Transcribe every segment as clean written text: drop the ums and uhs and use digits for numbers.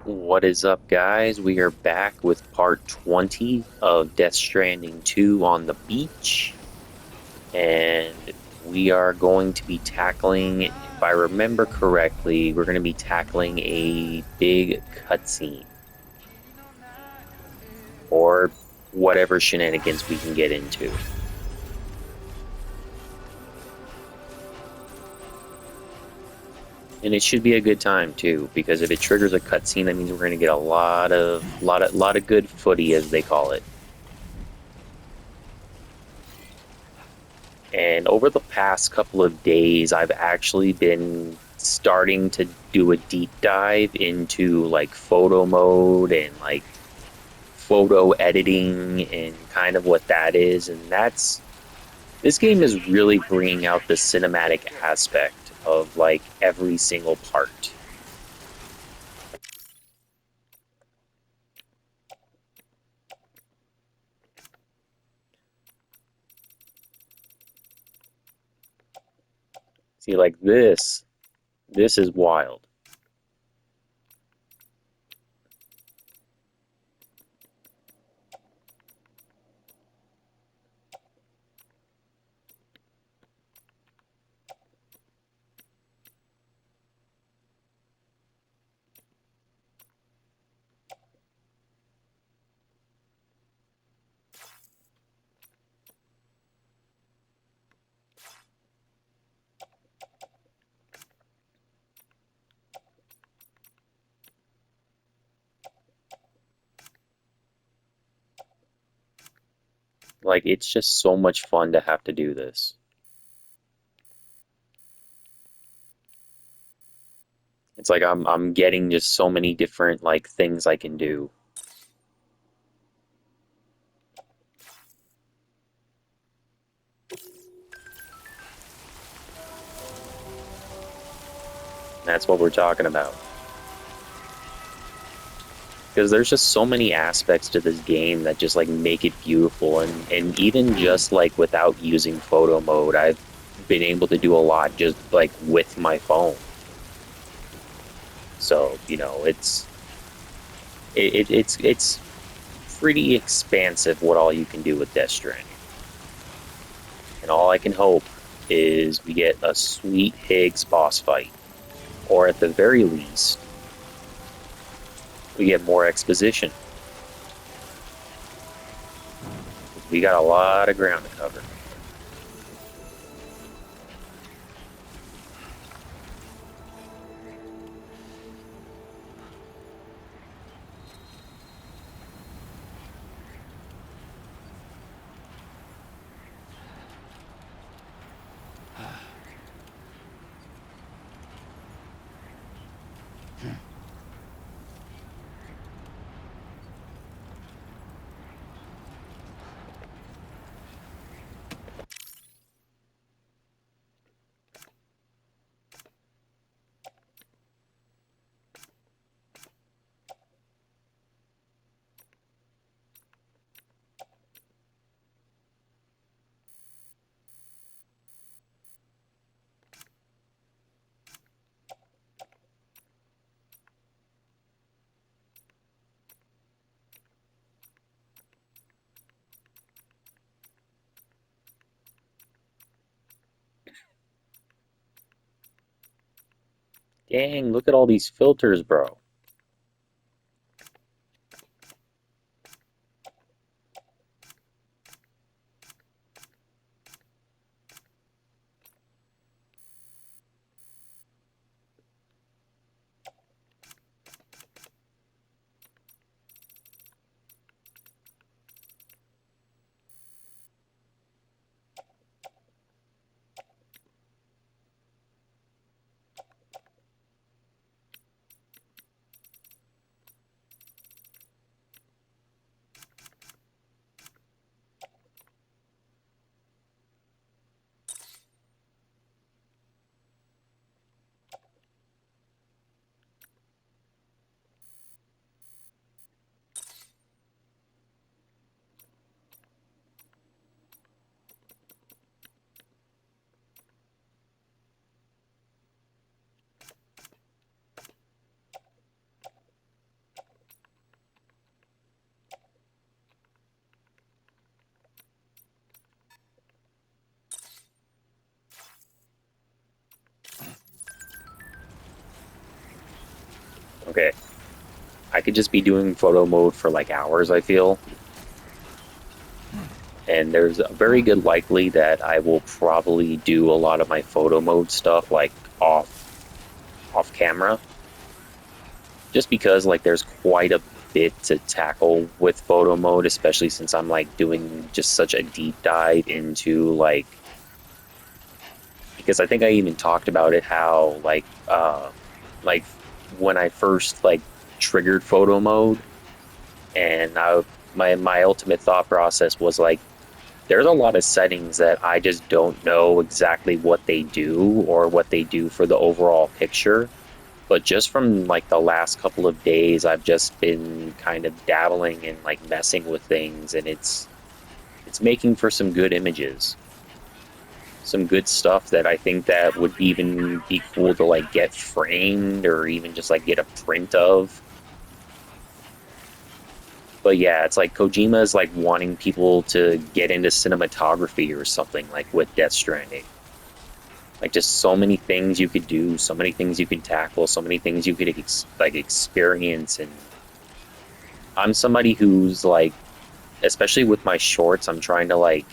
What is up, guys? We are back with part 20 of Death Stranding 2 on the beach. And we are going to be tackling, if I remember correctly, we're going to be tackling a big cutscene. Or whatever shenanigans we can get into. And it should be a good time too, because if it triggers a cutscene, that means we're going to get a lot of good footy, as they call it. And over the past couple of days, I've actually been starting to do a deep dive into like photo mode and like photo editing and kind of what that is. And this game is really bringing out the cinematic aspect of like every single part. See, like this is wild. Like it's just so much fun to have to do this. It's like I'm getting just so many different like things I can do. That's what we're talking about. Because there's just so many aspects to this game that just like make it beautiful, and even just like without using photo mode, I've been able to do a lot just like with my phone. So it's pretty expansive what all you can do with Death Stranding. And all I can hope is we get a sweet Higgs boss fight, or at the very least, we get more exposition. We got a lot of ground to cover. Dang, look at all these filters, bro. Okay. I could just be doing photo mode for like hours, I feel. And there's a very good likely that I will probably do a lot of my photo mode stuff like off camera. Just because like there's quite a bit to tackle with photo mode, especially since I'm like doing just such a deep dive into because I think I even talked about it how like when I first like triggered photo mode and my ultimate thought process was like there's a lot of settings that I just don't know exactly what they do or what they do for the overall picture. But just from like the last couple of days, I've just been kind of dabbling and like messing with things, and it's making for some good images, some good stuff that I think that would even be cool to like get framed or even just like get a print of. But yeah, it's like Kojima is like wanting people to get into cinematography or something like with Death Stranding. Like just so many things you could do, so many things you could tackle, so many things you could like experience. And I'm somebody who's like, especially with my shorts, I'm trying to like,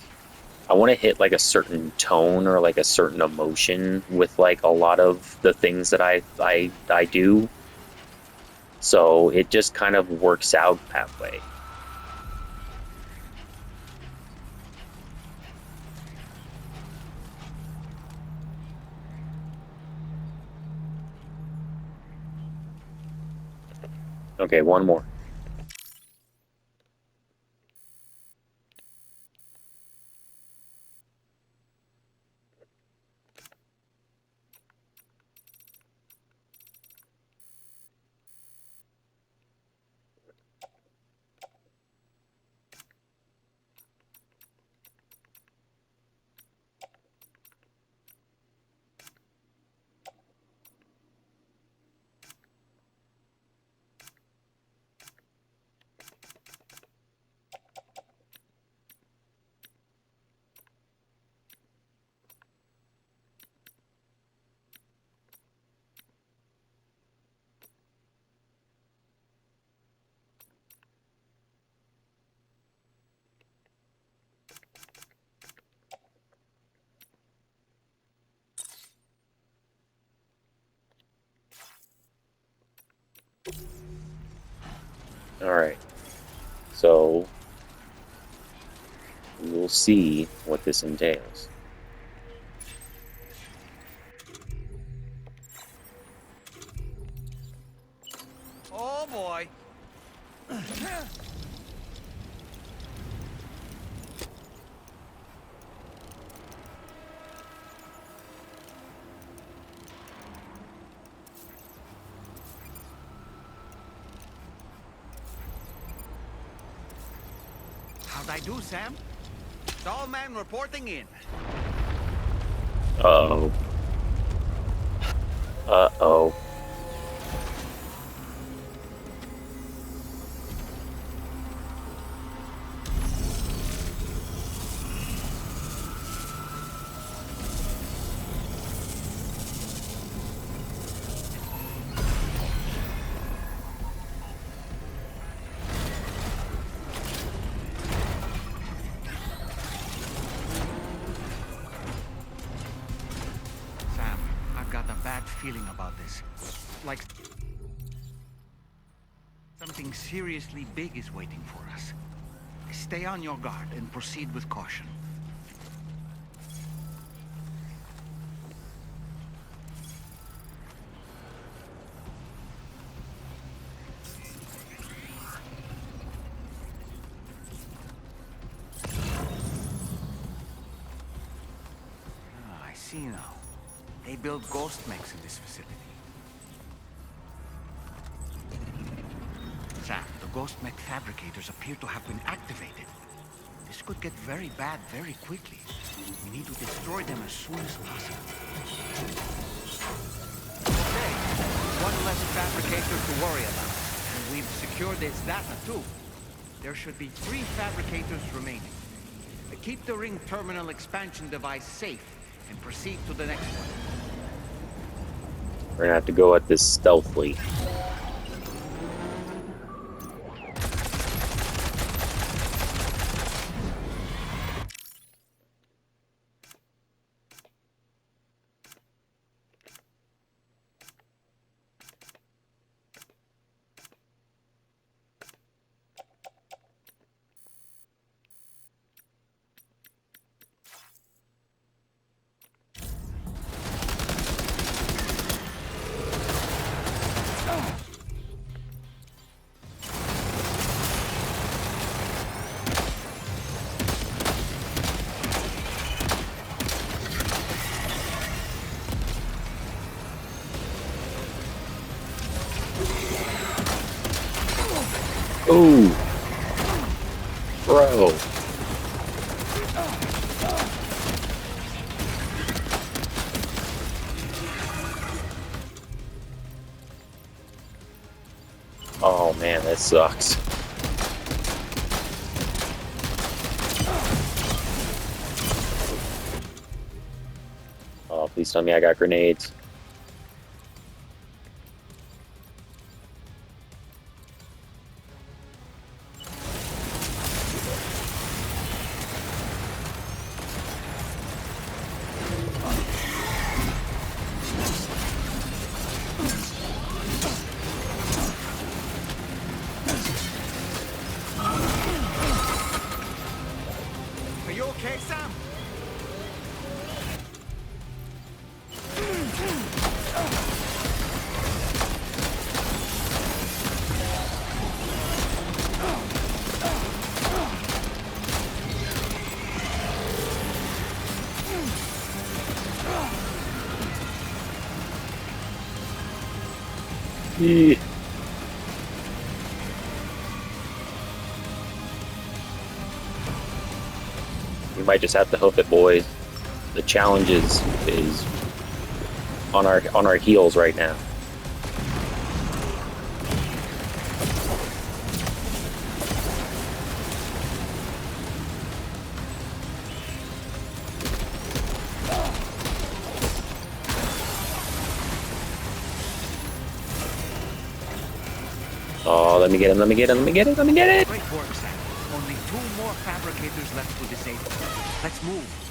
I want to hit like a certain tone or like a certain emotion with like a lot of the things that I do. So it just kind of works out that way. Okay, one more. All right. So we'll see what this entails. Oh boy. How'd I do, Sam? Stallman reporting in. Uh-oh. Uh-oh. Sam, I've got a bad feeling about this. Like something seriously big is waiting for us. Stay on your guard and proceed with caution. Ah, I see now. They build ghost mechs in this facility. Sam, the ghost mech fabricators appear to have been activated. This could get very bad very quickly. We need to destroy them as soon as possible. Okay, one less fabricator to worry about. And we've secured its data too. There should be 3 fabricators remaining. Keep the ring terminal expansion device safe and proceed to the next one. We're gonna have to go at this stealthily. Ooh, bro. Oh man, that sucks. Oh, please tell me I got grenades. Are you okay, Sam? Eeh. We might just have to hoof it, boys. The challenge is on our heels right now. Oh, let me get him, let me get him, let me get it, let me get it! Great work, Sam. Only 2 more fabricators left to disable. Let's move.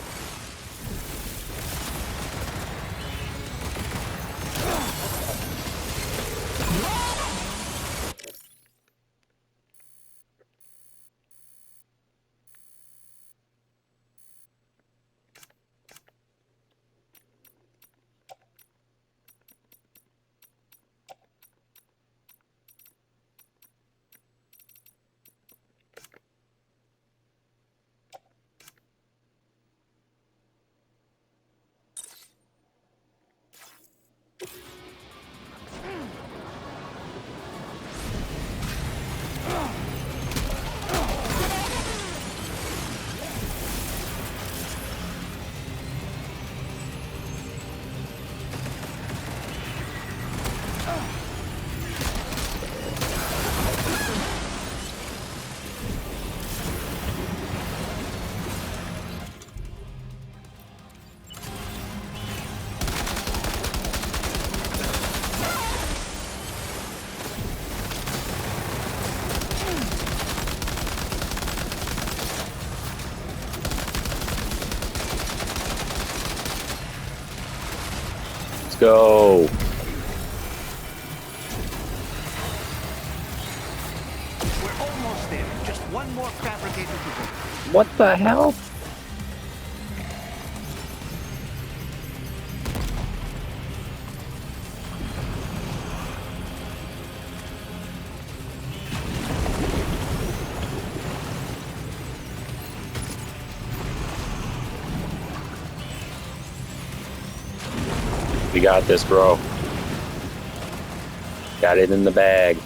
Let's go. We're almost there. Just 1 more fabricator to go. What the hell? We got this, bro. Got it in the bag.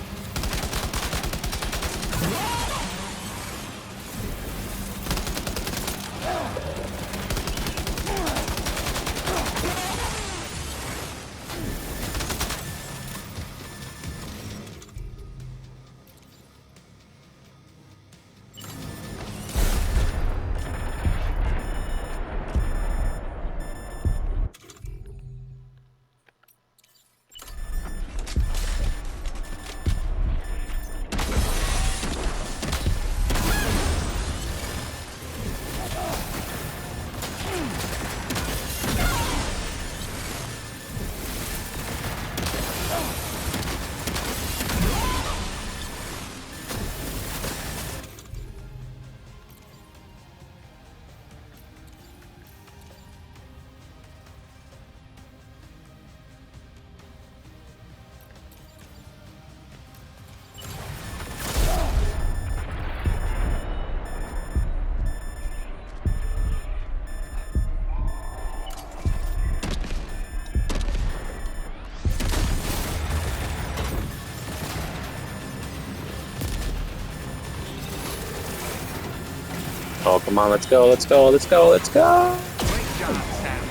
Oh, come on, let's go, let's go, let's go, let's go! Great job, Sam.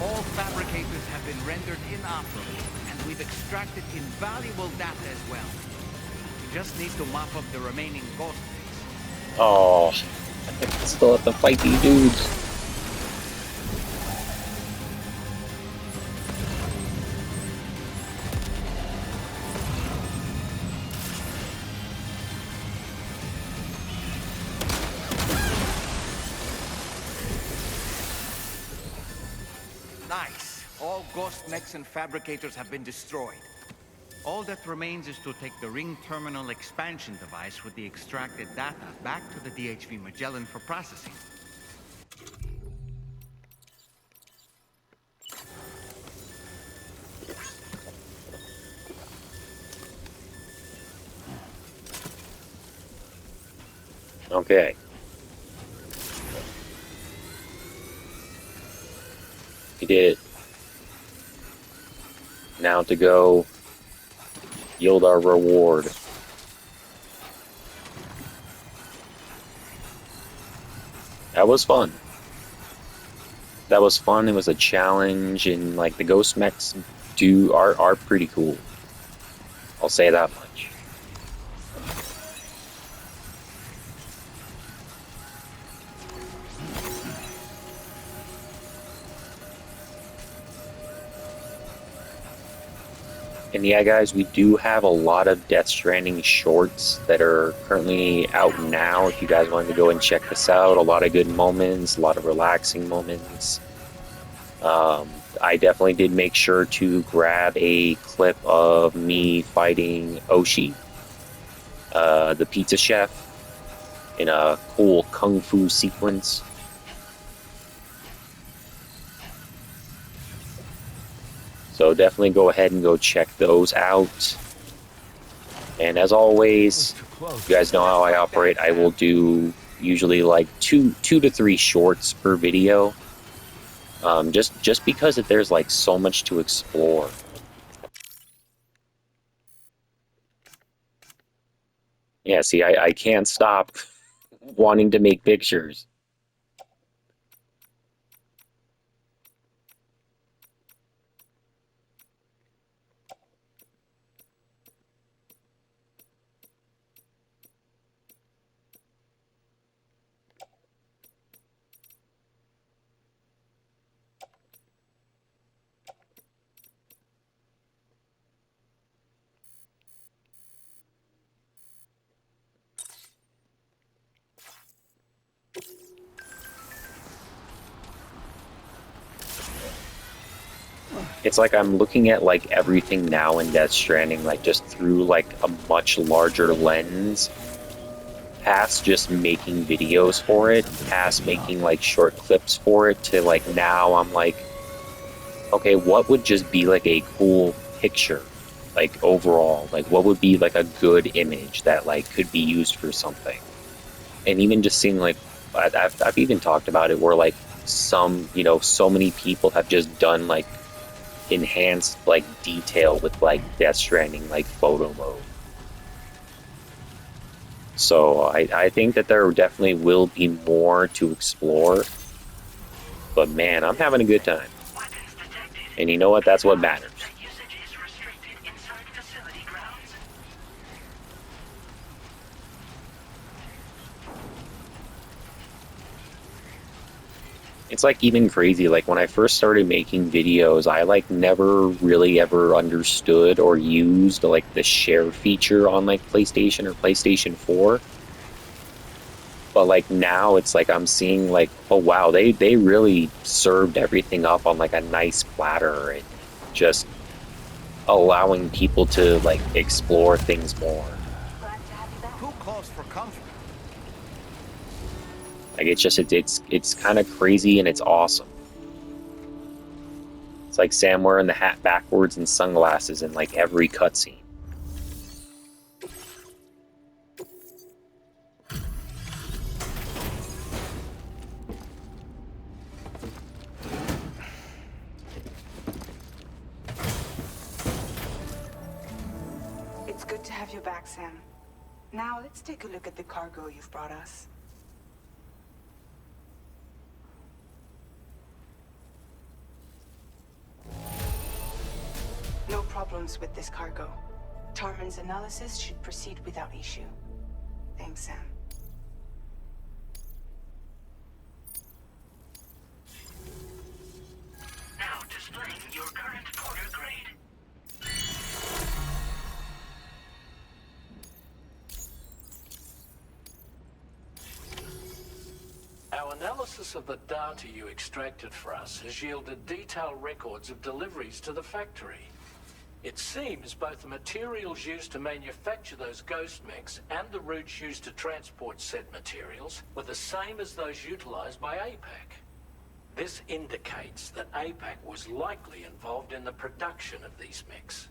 All fabricators have been rendered inoperable, and we've extracted invaluable data as well. We just need to mop up the remaining ghost base. Oh, I still have to fight these dudes. Nice. All ghost mechs and fabricators have been destroyed. All that remains is to take the ring terminal expansion device with the extracted data back to the DHV Magellan for processing. Okay. We did it. Now to go yield our reward. That was fun. That was fun. It was a challenge, and like the ghost mechs are pretty cool. I'll say that much. And yeah, guys, we do have a lot of Death Stranding shorts that are currently out now. If you guys wanted to go and check this out, a lot of good moments, a lot of relaxing moments. I definitely did make sure to grab a clip of me fighting Oshi, the pizza chef, in a cool kung fu sequence. So definitely go ahead and go check those out. And as always, you guys know how I operate. I will do usually like two to three shorts per video. Just because there's like so much to explore. Yeah, see, I can't stop wanting to make pictures. It's like I'm looking at like everything now in Death Stranding, like just through like a much larger lens, past just making videos for it, past making like short clips for it, to like now I'm like, okay, what would just be like a cool picture, like overall, like what would be like a good image that like could be used for something. And even just seeing like, I've even talked about it where like some, so many people have just done like enhanced like detail with like Death Stranding like photo mode. So I think that there definitely will be more to explore. But man, I'm having a good time. And you know what? That's what matters. It's like even crazy. Like when I first started making videos, I like never really ever understood or used like the share feature on like PlayStation or PlayStation 4. But like now it's like I'm seeing like, oh wow, they really served everything up on like a nice platter and just allowing people to like explore things more. Too close for comfort. Like it's kind of crazy and it's awesome. It's like Sam wearing the hat backwards and sunglasses in like every cutscene. It's good to have you back, Sam. Now let's take a look at the cargo you've brought us. problems with this cargo. Tormund's analysis should proceed without issue. Thanks, Sam. Now displaying your current porter grade. Our analysis of the data you extracted for us has yielded detailed records of deliveries to the factory. It seems both the materials used to manufacture those ghost mechs and the routes used to transport said materials were the same as those utilized by APAC. This indicates that APAC was likely involved in the production of these mechs.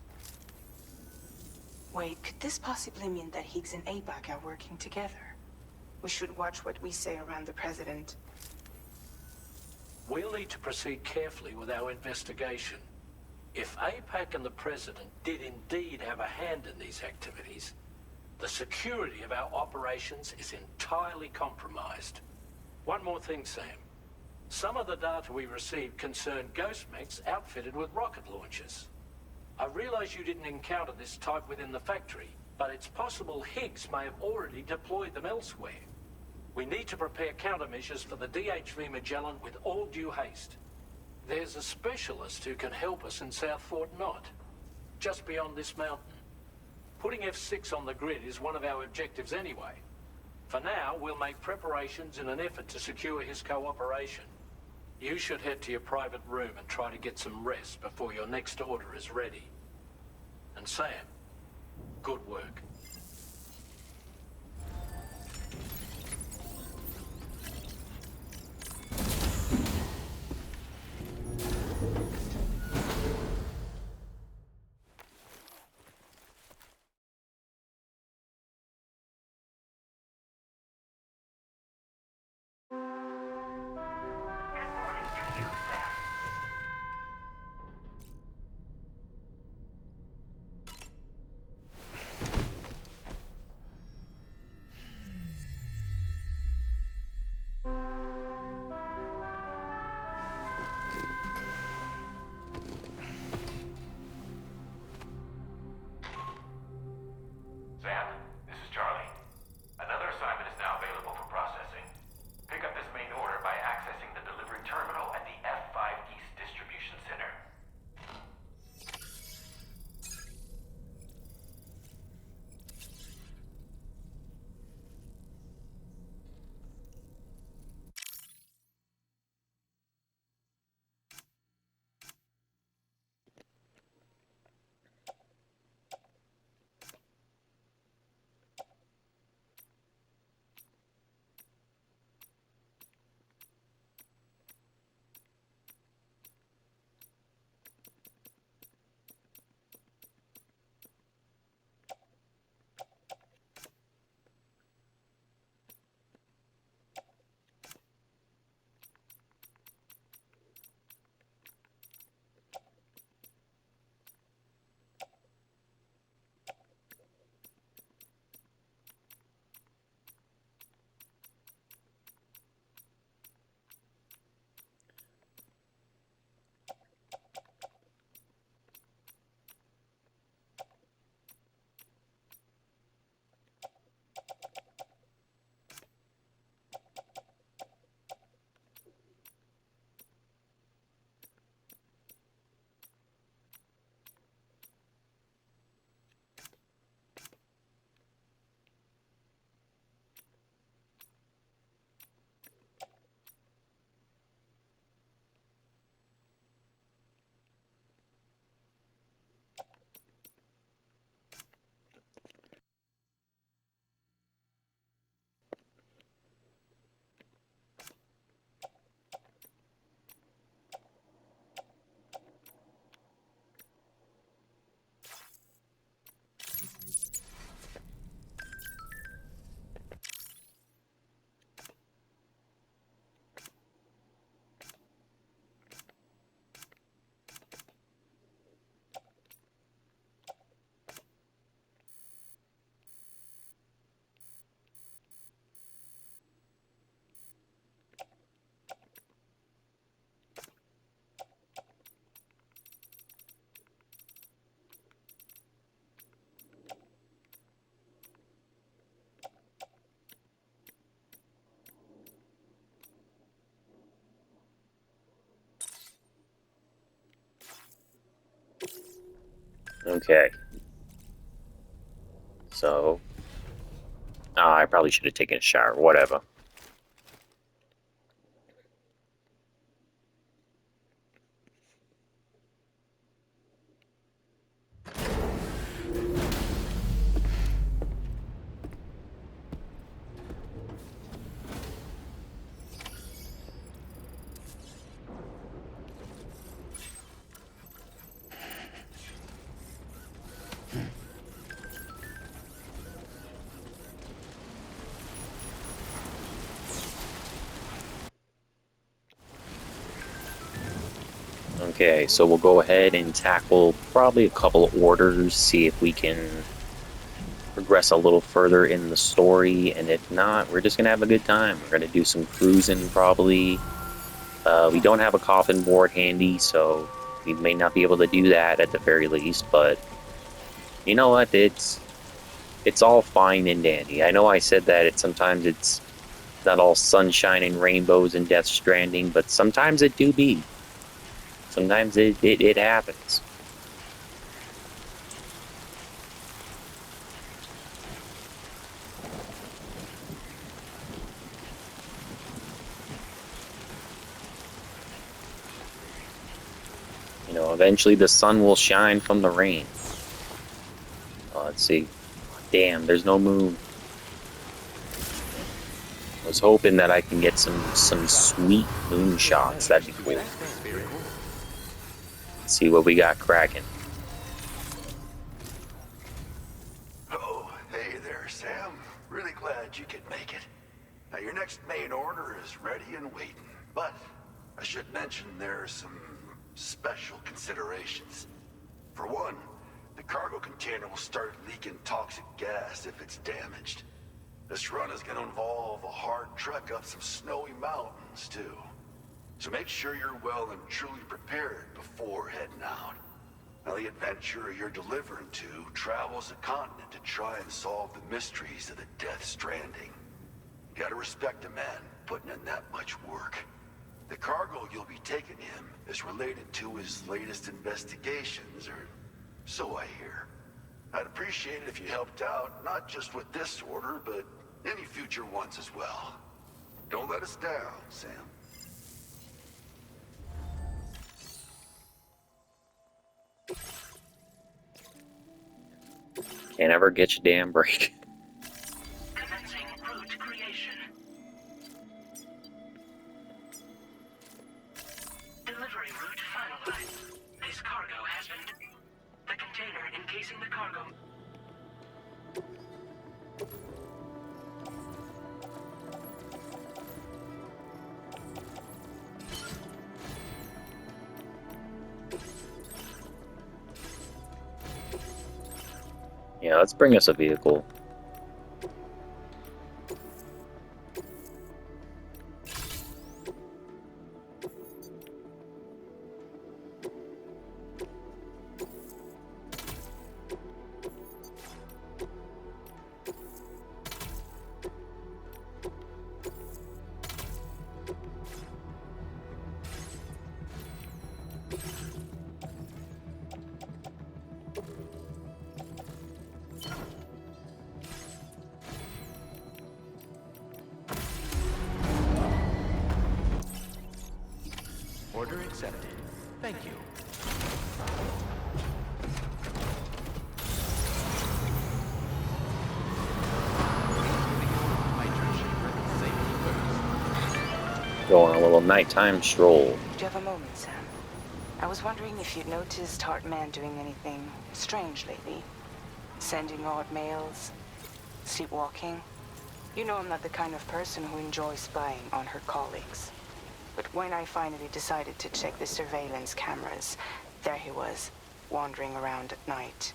Wait, could this possibly mean that Higgs and APAC are working together? We should watch what we say around the President. We'll need to proceed carefully with our investigation. If APAC and the President did indeed have a hand in these activities, the security of our operations is entirely compromised. One more thing, Sam. Some of the data we received concerned ghost mechs outfitted with rocket launchers. I realize you didn't encounter this type within the factory, but it's possible Higgs may have already deployed them elsewhere. We need to prepare countermeasures for the DHV Magellan with all due haste. There's a specialist who can help us in South Fort Knott, just beyond this mountain. Putting F6 on the grid is one of our objectives anyway. For now, we'll make preparations in an effort to secure his cooperation. You should head to your private room and try to get some rest before your next order is ready. And Sam, good work. Okay. So, I probably should have taken a shower. Whatever. Okay, so we'll go ahead and tackle probably a couple of orders, see if we can progress a little further in the story, and if not, we're just gonna have a good time. We're gonna do some cruising probably. We don't have a coffin board handy, so we may not be able to do that at the very least, but you know what? It's all fine and dandy. I know I said that sometimes it's not all sunshine and rainbows and Death Stranding, but sometimes it do be. Sometimes it happens. You know, eventually the sun will shine from the rain. Let's see. Damn, there's no moon. I was hoping that I can get some sweet moon shots. That'd be cool. Let's see what we got cracking. Oh, hey there, Sam. Really glad you could make it. Now, your next main order is ready and waiting. But I should mention there are some special considerations. For one, the cargo container will start leaking toxic gas if it's damaged. This run is going to involve a hard trek up some snowy mountains, too. So make sure you're well and truly prepared before heading out. Now, the adventurer you're delivering to travels the continent to try and solve the mysteries of the Death Stranding. You gotta respect a man putting in that much work. The cargo you'll be taking him is related to his latest investigations, or so I hear. I'd appreciate it if you helped out, not just with this order, but any future ones as well. Don't let us down, Sam. Can't ever get your damn break. Commencing route creation. Delivery route finalized. This cargo has been... The container encasing the cargo... Yeah, let's bring us a vehicle. Order accepted. Thank you. Go on a little nighttime stroll. Do you have a moment, Sam? I was wondering if you'd noticed Hartman doing anything strange lately. Sending odd mails, sleepwalking. You know I'm not the kind of person who enjoys spying on her colleagues. But when I finally decided to check the surveillance cameras, there he was, wandering around at night.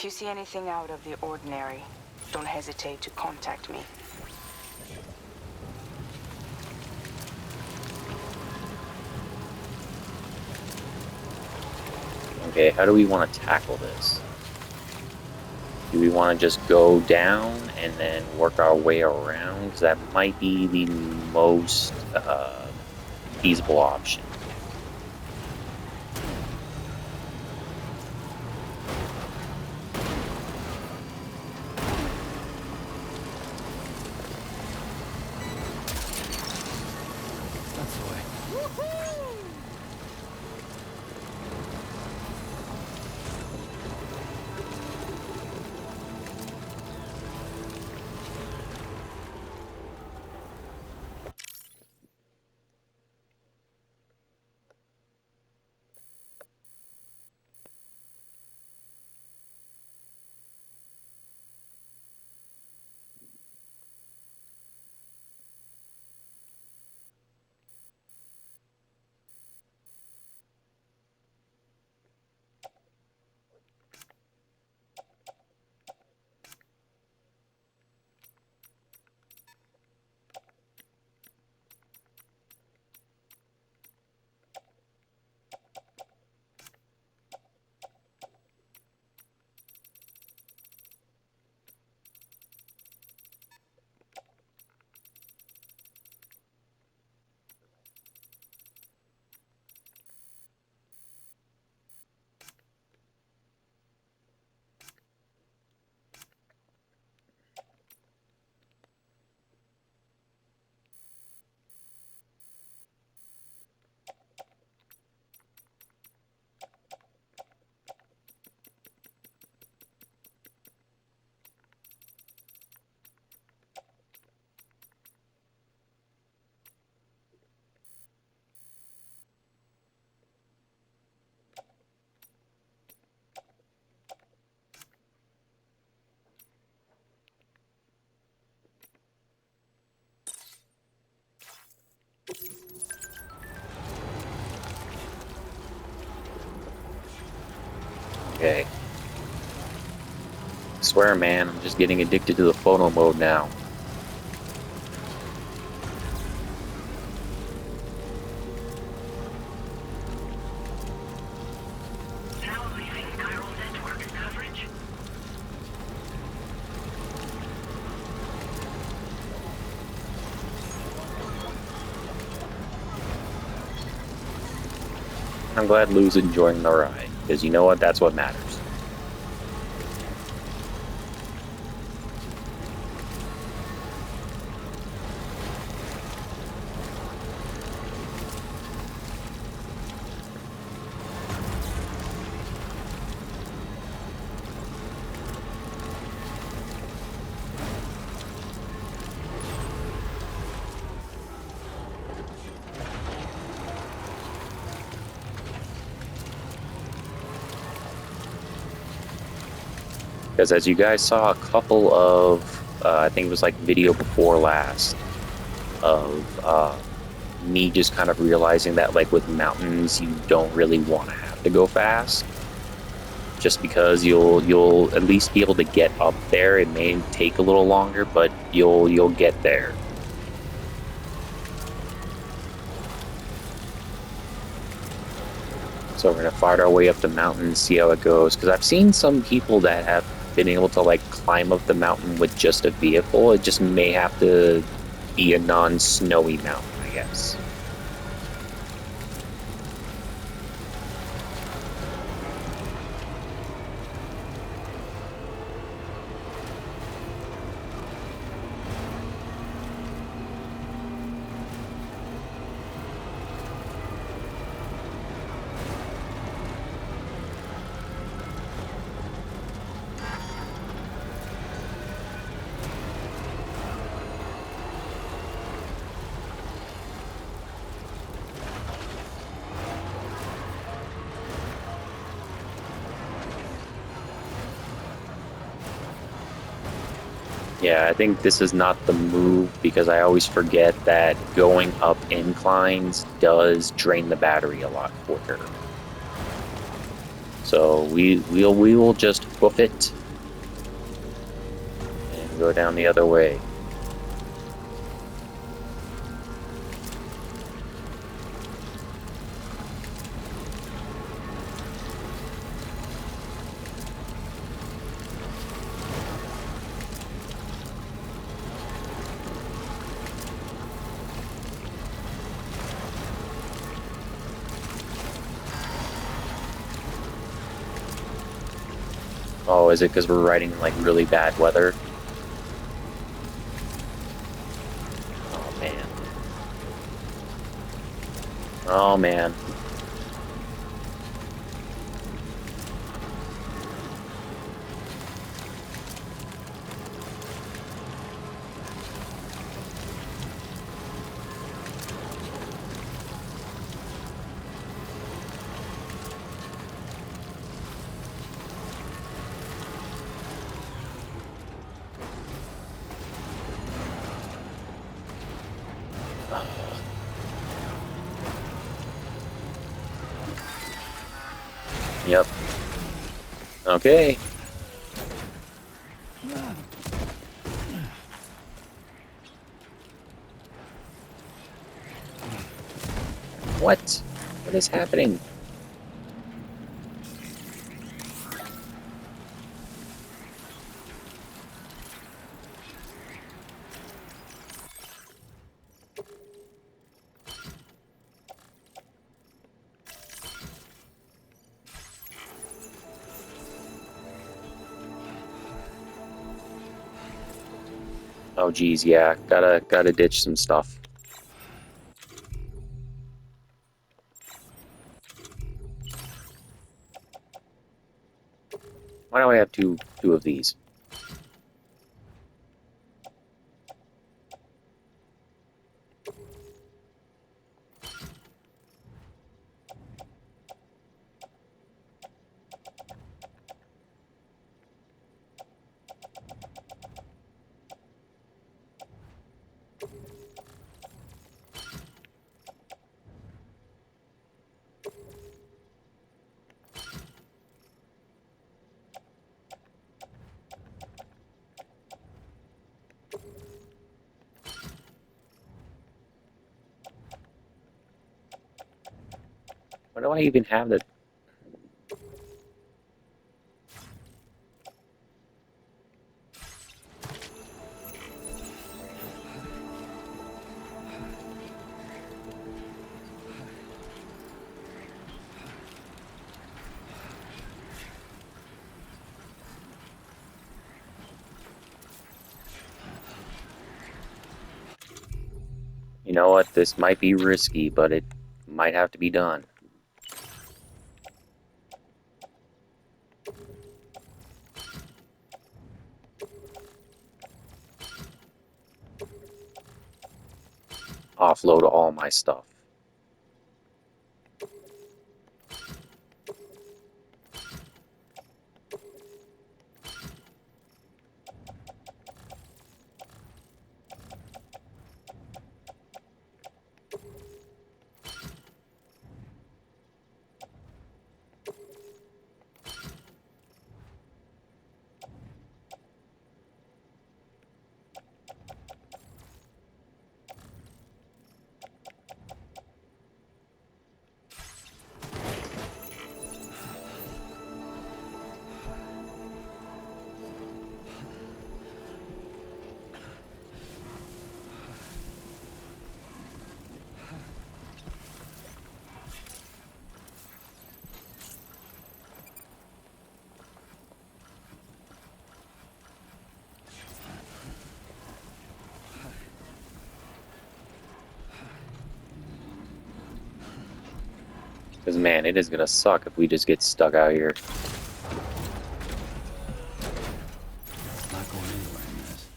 If you see anything out of the ordinary, don't hesitate to contact me. Okay, how do we want to tackle this? Do we want to just go down and then work our way around? 'Cause that might be the most feasible option. That's the way. Okay. Swear, man, I'm just getting addicted to the photo mode now. Now leaving chiral network coverage. I'm glad Lou's enjoying the ride, because you know what? That's what matters. Because as you guys saw a couple of, I think it was like video before last, of me just kind of realizing that like with mountains you don't really want to have to go fast, just because you'll at least be able to get up there. It may take a little longer, but you'll get there. So we're gonna fight our way up the mountain, see how it goes. Because I've seen some people that have been able to like climb up the mountain with just a vehicle. It just may have to be a non-snowy mountain, I guess. Yeah, I think this is not the move because I always forget that going up inclines does drain the battery a lot quicker. So we will just hoof it and go down the other way. Oh, is it because we're riding in like really bad weather? Oh man. Oh man. Yep. Okay. What? What is happening? Oh geez, yeah. Gotta ditch some stuff. Why do I have two of these? Why do I even have the... You know what? This might be risky, but it might have to be done. Offload all my stuff. Because, man, it is gonna suck if we just get stuck out here. Not going anywhere in this.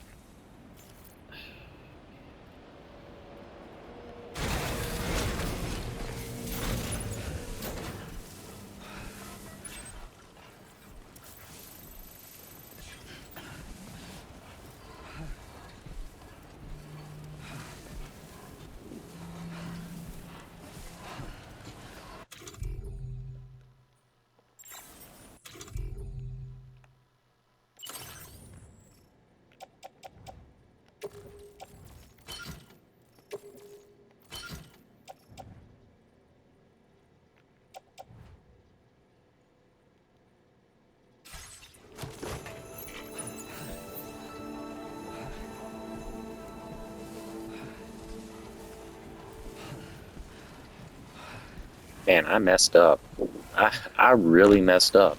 Man, I messed up. I really messed up.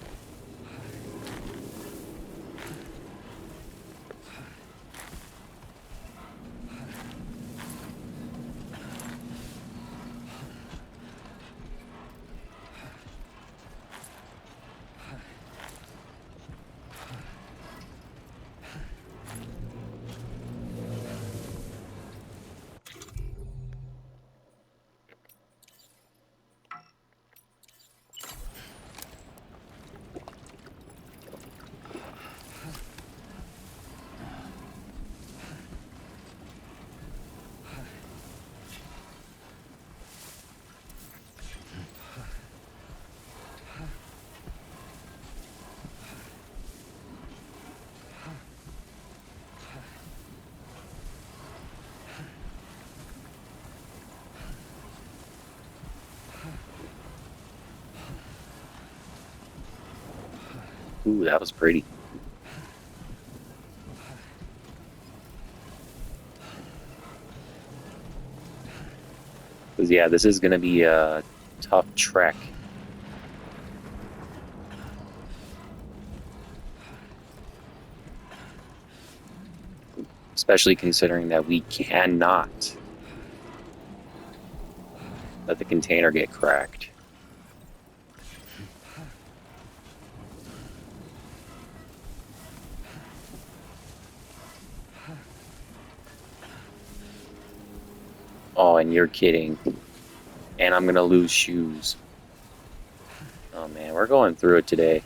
Ooh, that was pretty. Because yeah, this is gonna be a tough trek. Especially considering that we cannot let the container get cracked. Oh, and you're kidding. And I'm gonna lose shoes. Oh man, we're going through it today.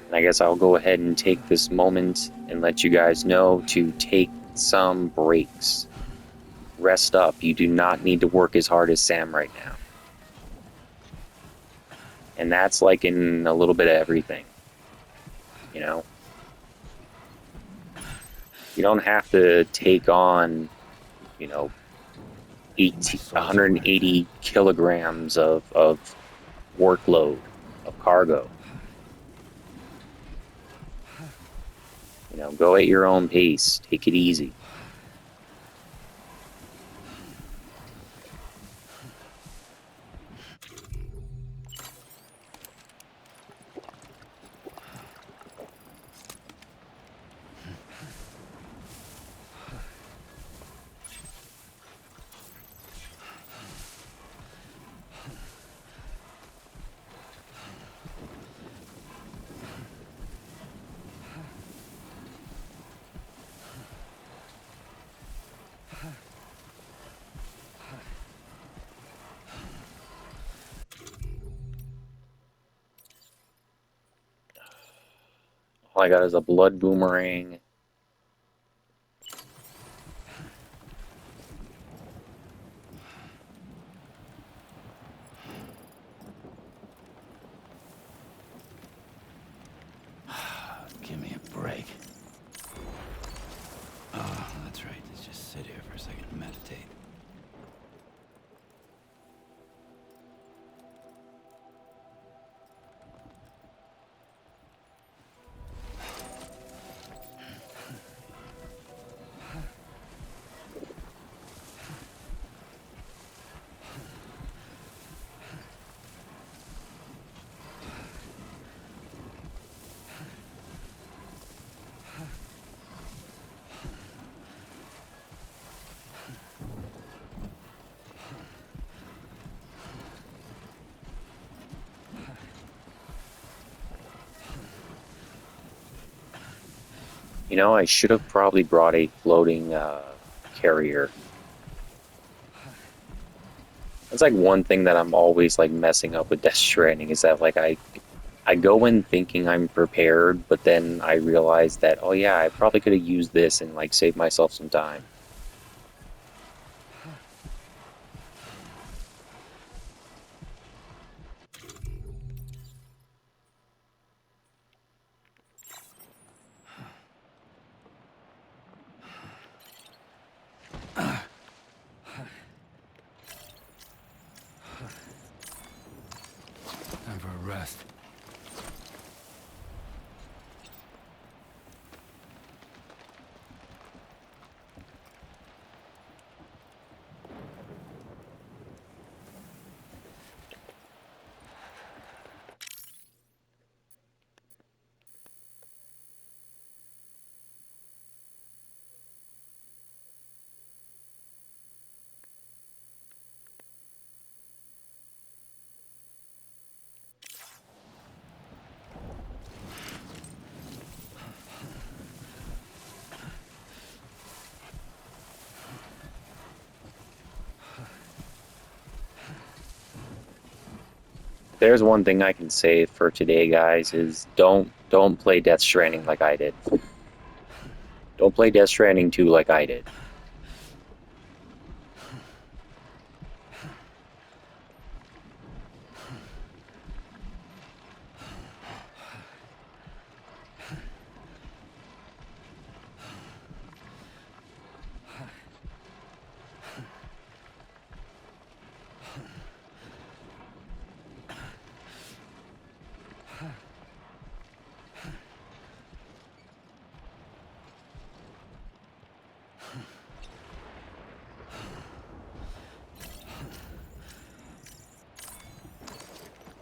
And I guess I'll go ahead and take this moment and let you guys know to take some breaks. Rest up. You do not need to work as hard as Sam right now. And that's like in a little bit of everything. You know? You don't have to take on, you know, 180 kilograms of workload, of cargo. You know, go at your own pace. Take it easy. All I got is a blood boomerang. Give me a break. Oh, that's right. Let's just sit here for a second and meditate. You know, I should have probably brought a floating carrier. That's like one thing that I'm always like messing up with Death Stranding is that like I go in thinking I'm prepared, but then I realize that oh yeah, I probably could have used this and like saved myself some time. Time for a rest. there's one thing I can say for today, guys, is don't play Death Stranding like I did. Don't play Death Stranding 2 like I did.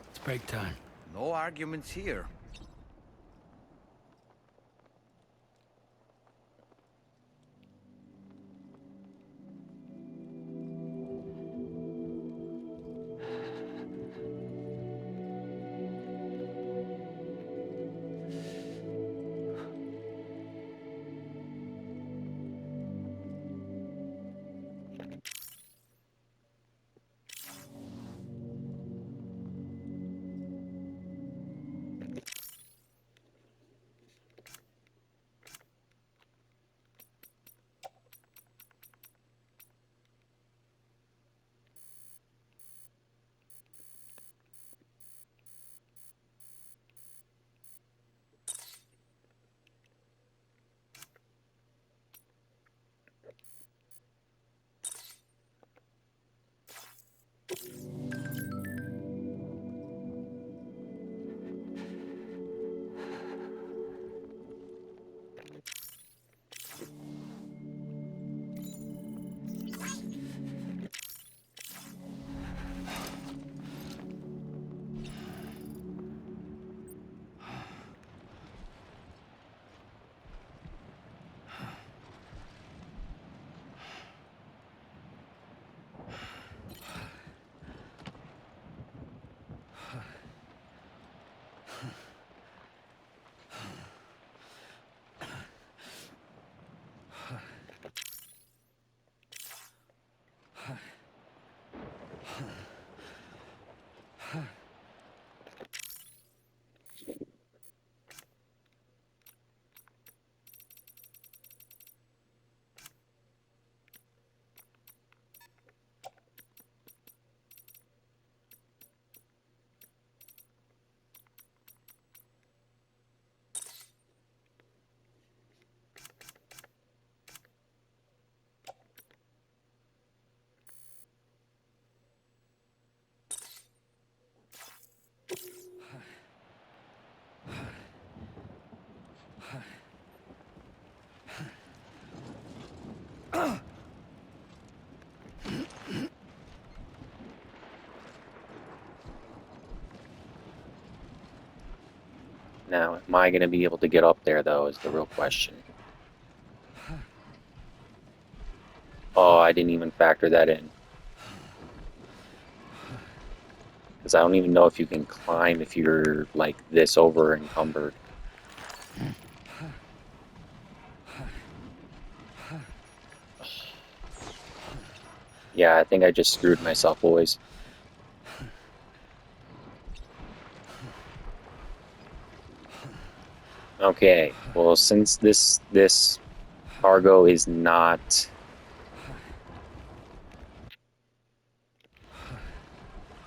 It's break time. No arguments here. Now, am I going to be able to get up there, though, is the real question. Oh, I didn't even factor that in. Because I don't even know if you can climb if you're, like, this over encumbered. Yeah, I think I just screwed myself, boys. Okay, well, since this cargo is not...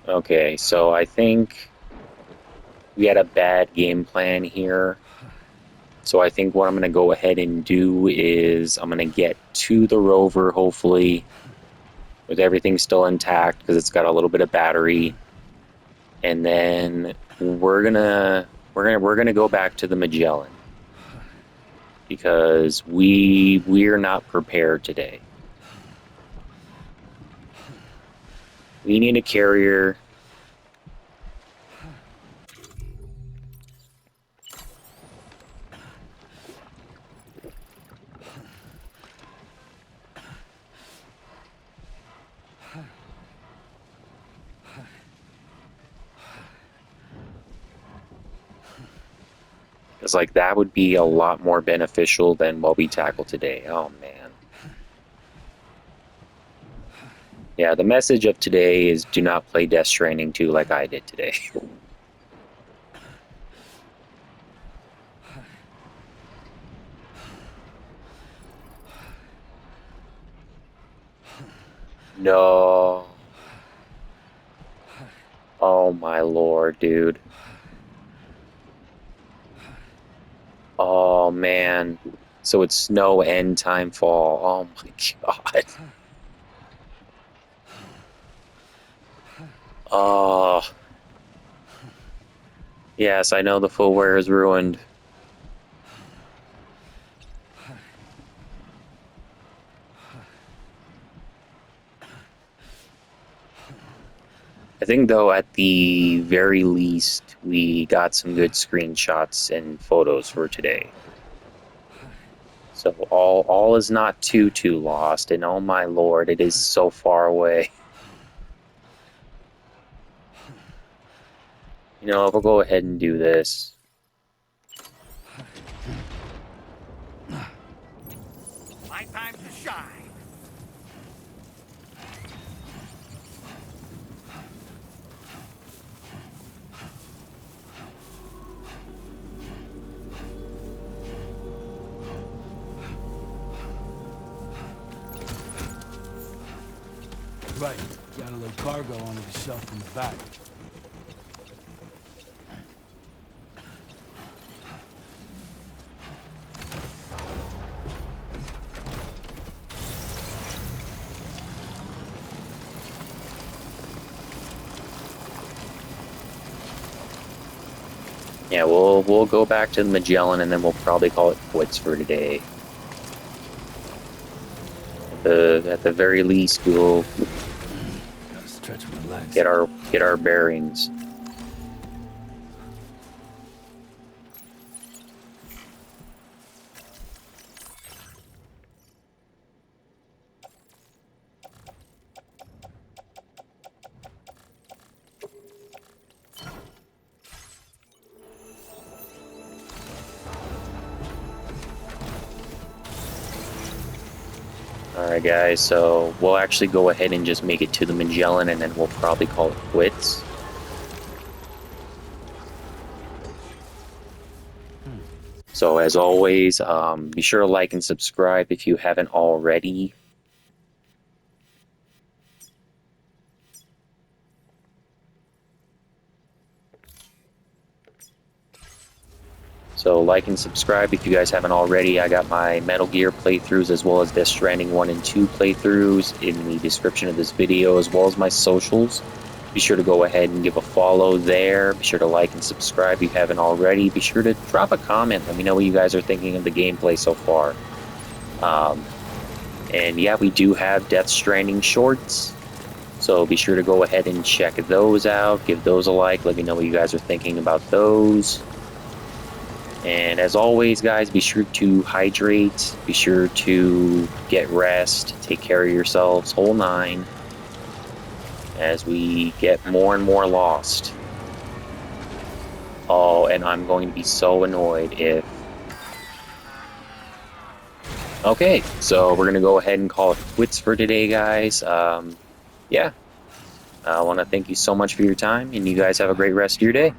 Okay, so I think we had a bad game plan here. So I think what I'm going to go ahead and do is I'm going to get to the rover, hopefully, with everything still intact because it's got a little bit of battery, and then we're gonna go back to the Magellan because we're not prepared today. We need a carrier. It's like that would be a lot more beneficial than what we tackle today. Oh man. Yeah, the message of today is do not play Death Stranding 2 like I did today. No. Oh my lord, dude. Oh man. So it's snow and time fall. Oh my god. Oh. Yes, I know the footwear is ruined. I think though at the very least we got some good screenshots and photos for today. So all is not too lost, and oh my lord, it is so far away. You know, we'll go ahead and do this. My time to shine. Right. Got a little cargo under the shelf in the back. Yeah, we'll go back to the Magellan and then we'll probably call it quits for today. At the very least, we'll Gotta stretch and relax. get our bearings. Alright guys, so we'll actually go ahead and just make it to the Magellan and then we'll probably call it quits. So as always, be sure to like and subscribe if you haven't already. So like and subscribe if you guys haven't already. I got my Metal Gear playthroughs as well as Death Stranding 1 and 2 playthroughs in the description of this video, as well as my socials. Be sure to go ahead and give a follow there. Be sure to like and subscribe if you haven't already. Be sure to drop a comment. Let me know what you guys are thinking of the gameplay so far. And yeah, we do have Death Stranding shorts. So be sure to go ahead and check those out. Give those a like. Let me know what you guys are thinking about those. And as always, guys, be sure to hydrate, be sure to get rest, take care of yourselves, whole nine, as we get more and more lost. Oh, and I'm going to be so annoyed if... Okay, so we're going to go ahead and call it quits for today, guys. Yeah, I want to thank you so much for your time, and you guys have a great rest of your day.